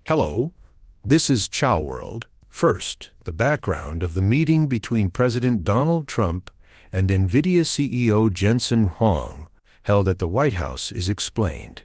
Hello, this is ChoWOrld. First, the background of the meeting between President Donald Trump and NVIDIA CEO Jensen Huang, held at the White House, is explained.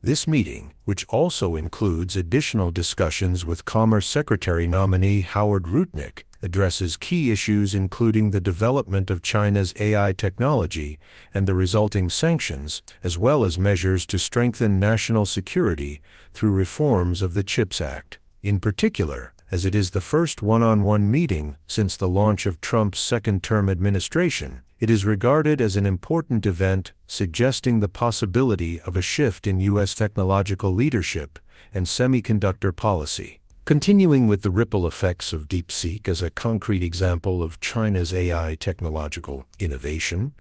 This meeting, which also includes additional discussions with Commerce Secretary nominee Howard Lutnick, addresses key issues including the development of China's AI technology and the resulting sanctions, as well as measures to strengthen national security through reforms of the CHIPS Act. In particular, as it is the first one-on-one meeting since the launch of Trump's second-term administration, it is regarded as an important event, suggesting the possibility of a shift in U.S. technological leadership and semiconductor policy. Continuing with the ripple effects of DeepSeek as a concrete example of China's AI technological innovation,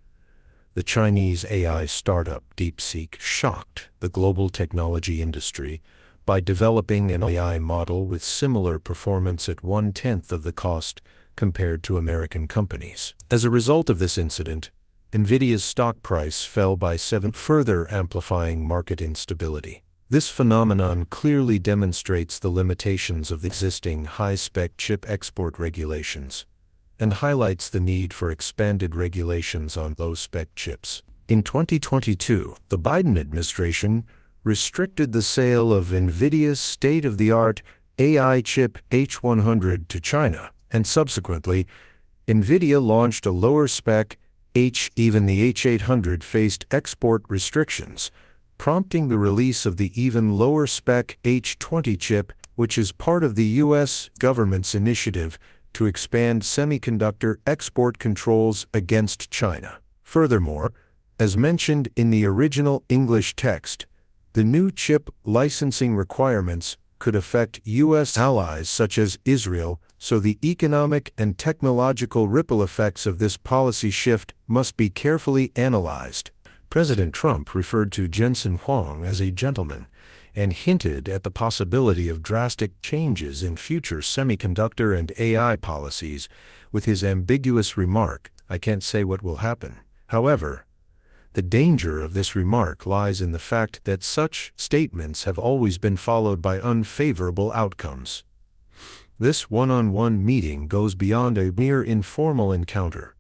the Chinese AI startup DeepSeek shocked the global technology industry by developing an AI model with similar performance at 1/10 of the cost compared to American companies. As a result of this incident, NVIDIA's stock price fell by 7, further amplifying market instability. This phenomenon clearly demonstrates the limitations of the existing high-spec chip export regulations and highlights the need for expanded regulations on low-spec chips. In 2022, the Biden administration restricted the sale of NVIDIA's state-of-the-art AI chip H100 to China, and subsequently, NVIDIA launched a lower-spec even the H800 faced export restrictions, prompting the release of the even lower-spec H20 chip, which is part of the U.S. government's initiative to expand semiconductor export controls against China. Furthermore, as mentioned in the original English text, the new chip licensing requirements could affect U.S. allies such as Israel, so the economic and technological ripple effects of this policy shift must be carefully analyzed. President Trump referred to Jensen Huang as a gentleman and hinted at the possibility of drastic changes in future semiconductor and AI policies with his ambiguous remark, "I can't say what will happen." However, the danger of this remark lies in the fact that such statements have always been followed by unfavorable outcomes. This one-on-one meeting goes beyond a mere informal encounter.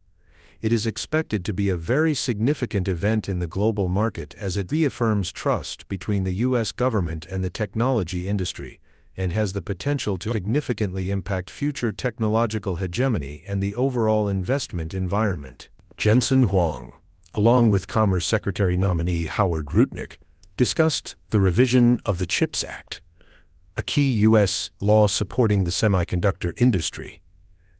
It is expected to be a very significant event in the global market as it reaffirms trust between the U.S. government and the technology industry, and has the potential to significantly impact future technological hegemony and the overall investment environment. Jensen Huang, along with Commerce Secretary nominee Howard Lutnick, discussed the revision of the CHIPS Act, a key U.S. law supporting the semiconductor industry,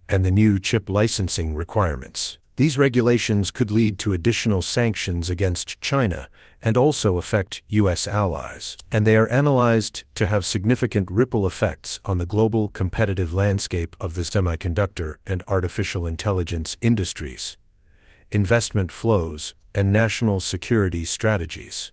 and the new chip licensing requirements. These regulations could lead to additional sanctions against China and also affect U.S. allies, and they are analyzed to have significant ripple effects on the global competitive landscape of the semiconductor and artificial intelligence industries, investment flows, and national security strategies.